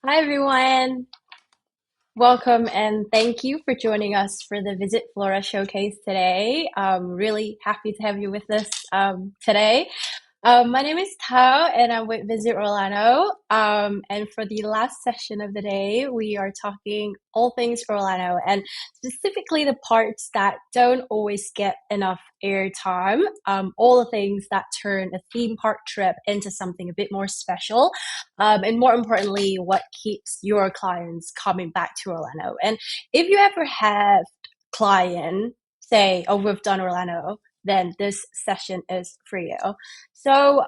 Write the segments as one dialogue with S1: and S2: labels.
S1: Hi, everyone. Welcome and thank you for joining us for the Visit Flora Showcase today. Really happy to have you with us today. My name is Tao and I'm with Visit Orlando. And for the last session of the day, we are talking all things Orlando and specifically the parts that don't always get enough airtime, all the things that turn a theme park trip into something a bit more special, and more importantly, what keeps your clients coming back to Orlando. And if you ever have client say, "Oh, we've done Orlando," then this session is for you. So,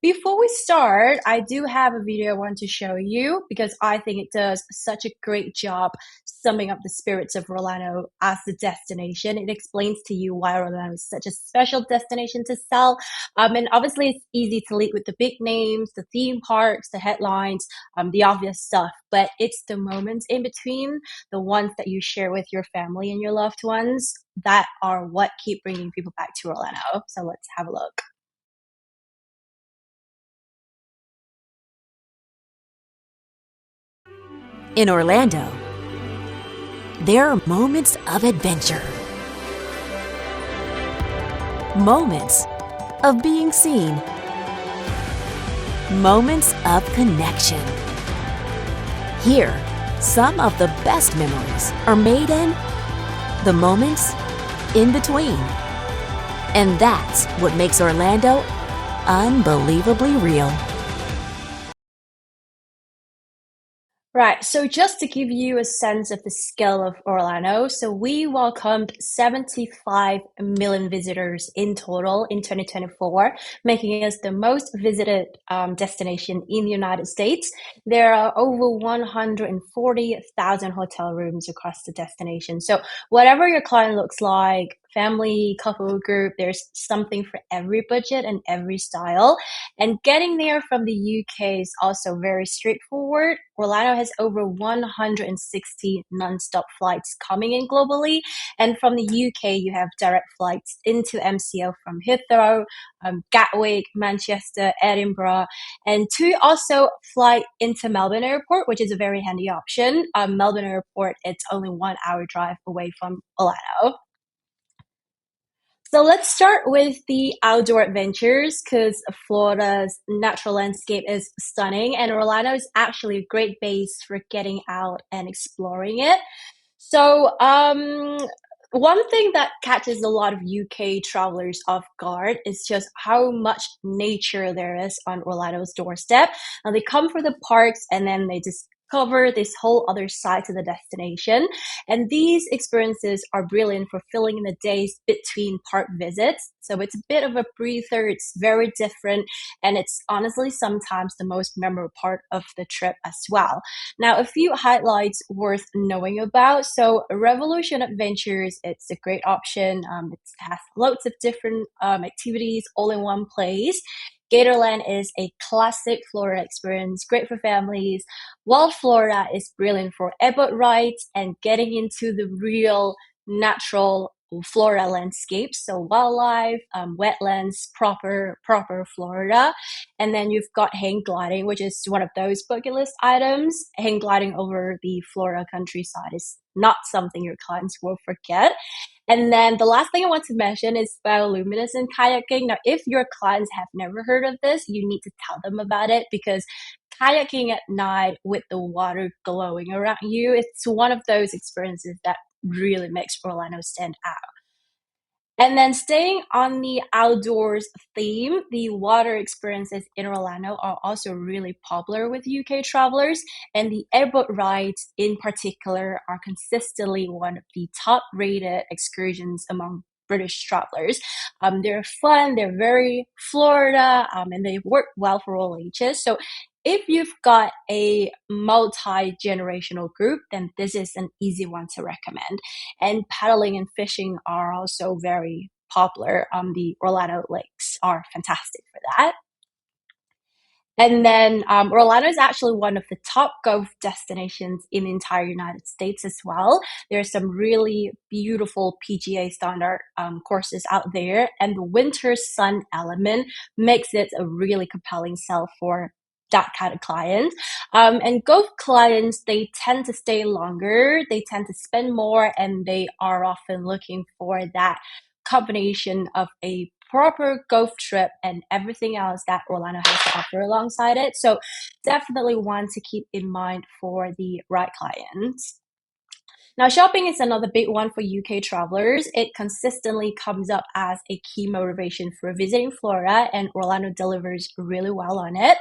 S1: before we start, I do have a video I want to show you because I think it does such a great job summing up the spirits of Orlando as the destination. It explains to you why Orlando is such a special destination to sell. And obviously, it's easy to lead with the big names, the theme parks, the headlines, the obvious stuff, but it's the moments in between, the ones that you share with your family and your loved ones, that are what keep bringing people back to Orlando. So let's have a look.
S2: In Orlando, there are moments of adventure, moments of being seen, moments of connection. Here, some of the best memories are made in the moments in between. And that's what makes Orlando unbelievably real.
S1: Right, so just to give you a sense of the scale of Orlando, so we welcomed 75 million visitors in total in 2024, making us the most visited destination in the United States. There are over 140,000 hotel rooms across the destination. So whatever your client looks like, family, couple, group, there's something for every budget and every style. And getting there from the UK is also very straightforward. Orlando has over 160 nonstop flights coming in globally. And from the UK, you have direct flights into MCO from Heathrow, Gatwick, Manchester, Edinburgh, and to also fly into Melbourne Airport, which is a very handy option. Melbourne Airport, it's only 1 hour drive away from Orlando. So let's start with the outdoor adventures because Florida's natural landscape is stunning, and Orlando is actually a great base for getting out and exploring it. So, one thing that catches a lot of UK travelers off guard is just how much nature there is on Orlando's doorstep. And they come for the parks and then they discover this whole other side to the destination. And these experiences are brilliant for filling in the days between park visits. So it's a bit of a breather, it's very different, and it's honestly sometimes the most memorable part of the trip as well. Now, a few highlights worth knowing about. So, Revolution Adventures, it's a great option. It has loads of different activities all in one place. Gatorland is a classic Florida experience, great for families, while Florida is brilliant for airboat rides and getting into the real natural Florida landscapes, so wildlife, wetlands, proper Florida. And then you've got hang gliding, which is one of those bucket list items. Hang gliding over the Florida countryside is not something your clients will forget. And then the last thing I want to mention is bioluminescent kayaking. Now, if your clients have never heard of this, you need to tell them about it because kayaking at night with the water glowing around you, it's one of those experiences that really makes Orlando stand out. And then staying on the outdoors theme, the water experiences in Orlando are also really popular with UK travelers, and the airboat rides in particular are consistently one of the top rated excursions among British travelers. They're fun, they're very Florida, and they work well for all ages. So if you've got a multi generational group, then this is an easy one to recommend. And paddling and fishing are also very popular. The Orlando lakes are fantastic for that. And then Orlando is actually one of the top golf destinations in the entire United States as well. There's some really beautiful PGA standard courses out there, and the winter sun element makes it a really compelling sell for that kind of client. And golf clients, they tend to stay longer, they tend to spend more, and they are often looking for that combination of a proper golf trip and everything else that Orlando has to offer alongside it. So definitely one to keep in mind for the right clients. Now, shopping is another big one for UK travelers. It consistently comes up as a key motivation for visiting Florida, and Orlando delivers really well on it.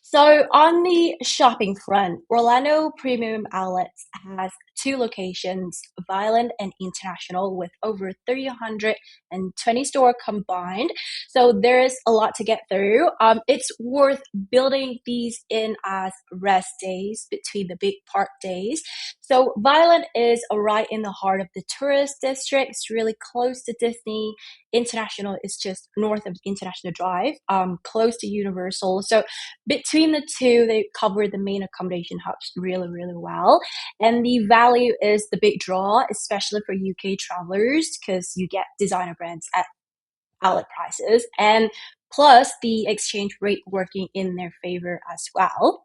S1: So on the shopping front, Orlando Premium Outlets has two locations, Violent and International, with over 320 store combined. So there's a lot to get through. It's worth building these in as rest days between the big park days. So Violent is right in the heart of the tourist district. It's really close to Disney. International is just north of International Drive, close to Universal. So between the two, they cover the main accommodation hubs really, really well. And the value is the big draw, especially for UK travelers, because you get designer brands at outlet prices. And plus the exchange rate working in their favor as well.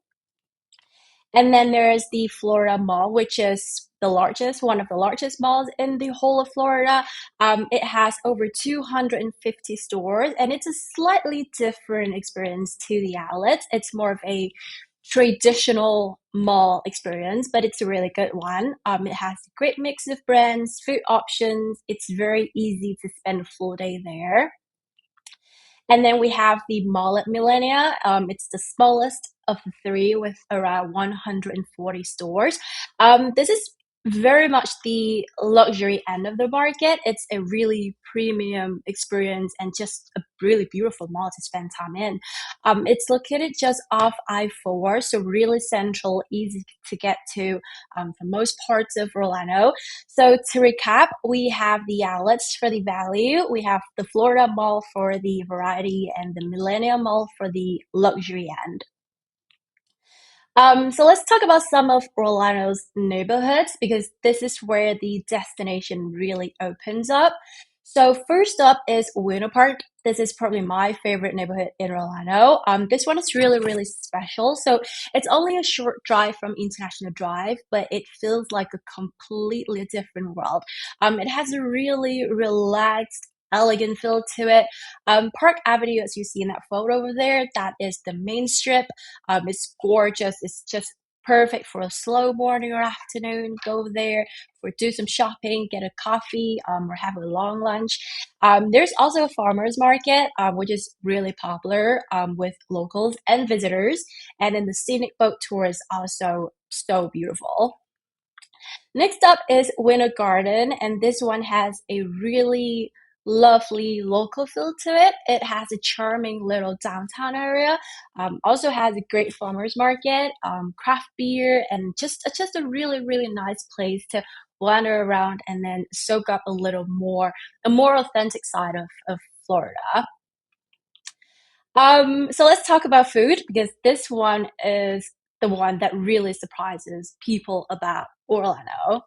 S1: And then there's the Florida Mall, which is the largest, one of the largest malls in the whole of Florida. It has over 250 stores, and it's a slightly different experience to the outlets. It's more of a traditional mall experience, but it's a really good one. It has a great mix of brands, food options. It's very easy to spend a full day there. And then we have the mall at Millenia. It's the smallest of the three with around 140 stores. This is very much the luxury end of the market. It's a really premium experience and just a really beautiful mall to spend time in. It's located just off I-4, so really central, easy to get to for most parts of Orlando. So to recap, we have the outlets for the value, we have the Florida Mall for the variety, and the Millennium Mall for the luxury end. So let's talk about some of Orlando's neighborhoods because this is where the destination really opens up. So first up is Winter Park. This is probably my favorite neighborhood in Orlando. This one is really, really special. So it's only a short drive from International Drive, but it feels like a completely different world. It has a really relaxed, elegant feel to it. Park Avenue, as you see in that photo over there, that is the main strip. It's gorgeous. It's just perfect for a slow morning or afternoon. Go there or do some shopping, get a coffee, or have a long lunch. There's also a farmers market, which is really popular with locals and visitors. And then the scenic boat tour is also so beautiful. Next up is Winter Garden, and this one has a really lovely local feel to it. It has a charming little downtown area. Also has a great farmers market, craft beer, and just a really really nice place to wander around and then soak up a more authentic side of Florida. So let's talk about food because this one is the one that really surprises people about Orlando.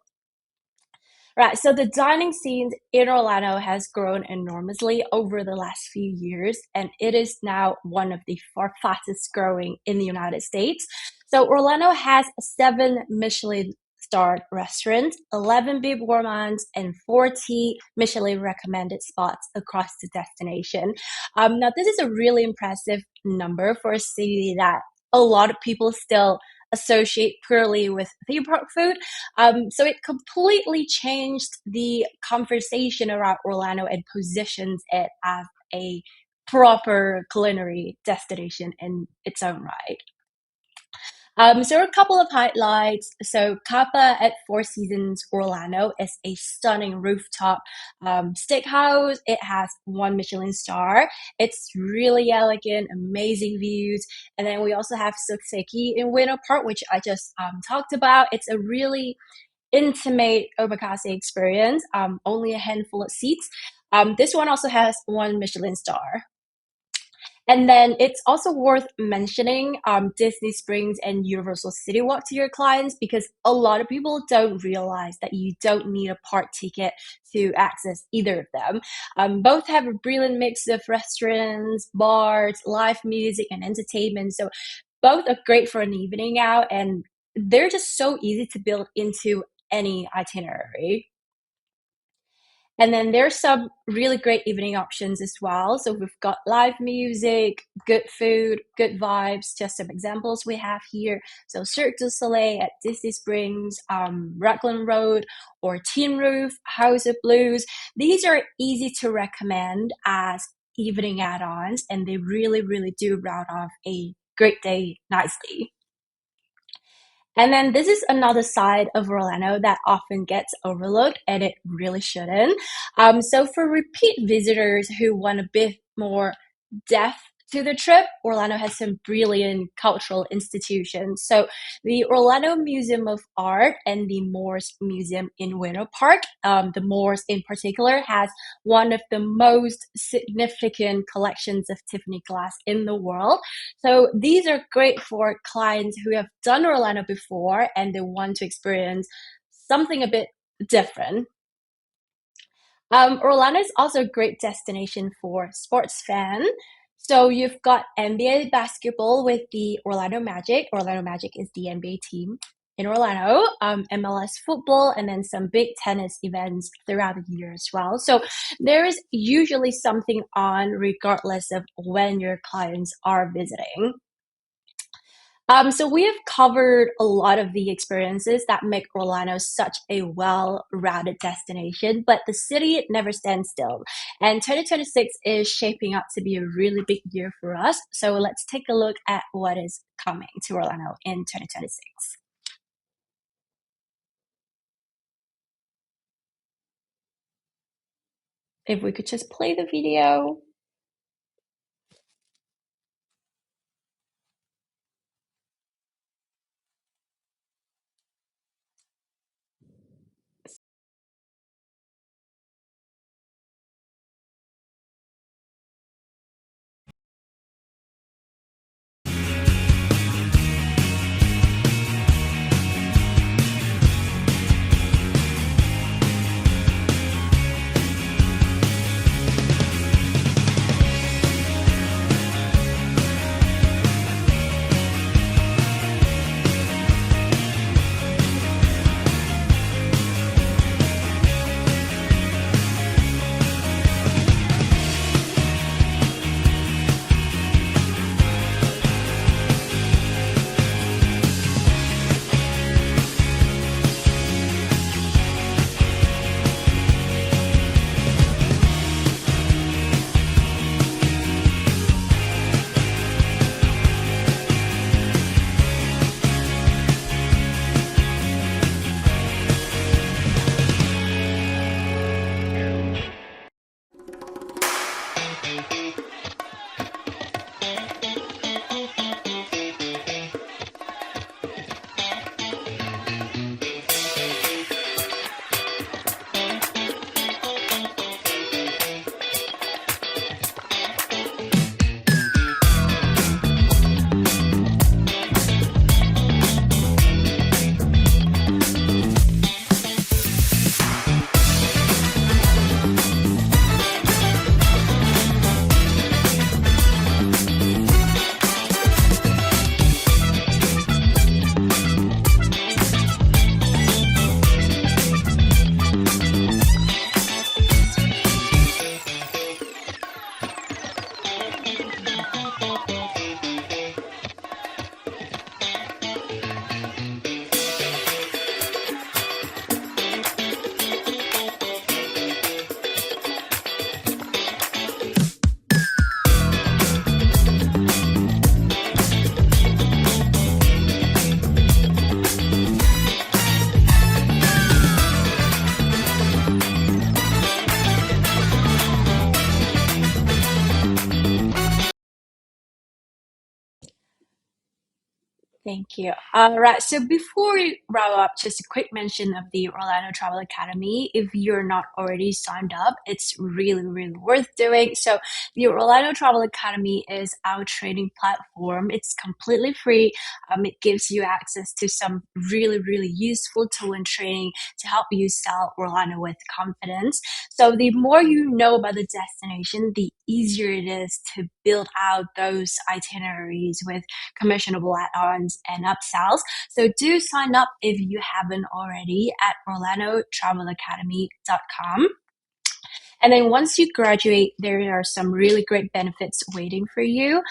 S1: Right, so the dining scene in Orlando has grown enormously over the last few years, and it is now one of the fastest growing in the United States. So Orlando has seven Michelin starred restaurants, 11 Bib Gourmands, and 40 Michelin recommended spots across the destination. Now, this is a really impressive number for a city that a lot of people still associate purely with theme park food. So it completely changed the conversation around Orlando and positions it as a proper culinary destination in its own right. So a couple of highlights. So Kappa at Four Seasons Orlando is a stunning rooftop steakhouse. It has one Michelin star. It's really elegant, amazing views. And then we also have Sukseki in Winter Park, which I just talked about. It's a really intimate omakase experience, only a handful of seats. This one also has one Michelin star. And then it's also worth mentioning Disney Springs and Universal City Walk to your clients because a lot of people don't realize that you don't need a park ticket to access either of them. Both have a brilliant mix of restaurants, bars, live music, and entertainment. So both are great for an evening out, and they're just so easy to build into any itinerary. And then there's some really great evening options as well. So we've got live music, good food, good vibes. Just some examples we have here. So Cirque du Soleil at Disney Springs, Raglan Road, or Tin Roof, House of Blues. These are easy to recommend as evening add-ons, and they really, really do round off a great day nicely. And then this is another side of Orlando that often gets overlooked, and it really shouldn't. So for repeat visitors who want a bit more depth to the trip, Orlando has some brilliant cultural institutions. So the Orlando Museum of Art and the Moores Museum in Winter Park, the Moores in particular, has one of the most significant collections of Tiffany glass in the world. So these are great for clients who have done Orlando before and they want to experience something a bit different. Orlando is also a great destination for sports fan. So you've got NBA basketball with the Orlando Magic. Orlando Magic is the NBA team in Orlando. MLS football, and then some big tennis events throughout the year as well. So there is usually something on regardless of when your clients are visiting. So we have covered a lot of the experiences that make Orlando such a well-rounded destination, but the city never stands still. And 2026 is shaping up to be a really big year for us. So let's take a look at what is coming to Orlando in 2026. If we could just play the video. Thank you. All right. So before we wrap up, just a quick mention of the Orlando Travel Academy. If you're not already signed up, it's really, really worth doing. So the Orlando Travel Academy is our training platform. It's completely free. It gives you access to some really, really useful tool and training to help you sell Orlando with confidence. So the more you know about the destination, the easier it is to build out those itineraries with commissionable add-ons and upsells. So do sign up if you haven't already at orlandotravelacademy.com. And then once you graduate, there are some really great benefits waiting for you.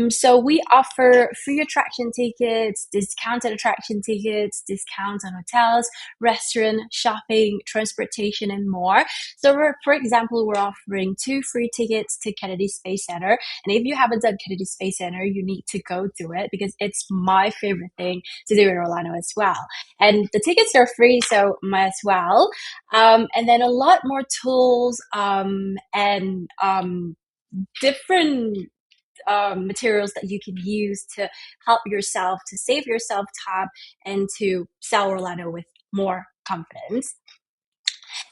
S1: So we offer free attraction tickets, discounted attraction tickets, discounts on hotels, restaurant, shopping, transportation, and more. So for example, we're offering 2 free tickets to Kennedy Space Center. And if you haven't done Kennedy Space Center, you need to go do it because it's my favorite thing to do in Orlando as well. And the tickets are free, so might as well. And then a lot more tools and different materials that you can use to help yourself, to save yourself time, and to sell Orlando with more confidence.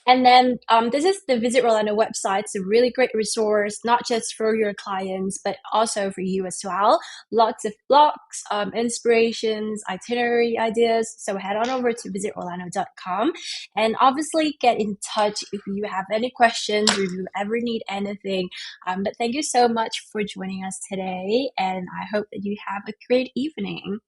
S1: And then this is the Visit Orlando website. It's a really great resource, not just for your clients, but also for you as well. Lots of blogs, inspirations, itinerary ideas. So head on over to visitorlando.com and obviously get in touch if you have any questions or if you ever need anything. But thank you so much for joining us today. And I hope that you have a great evening.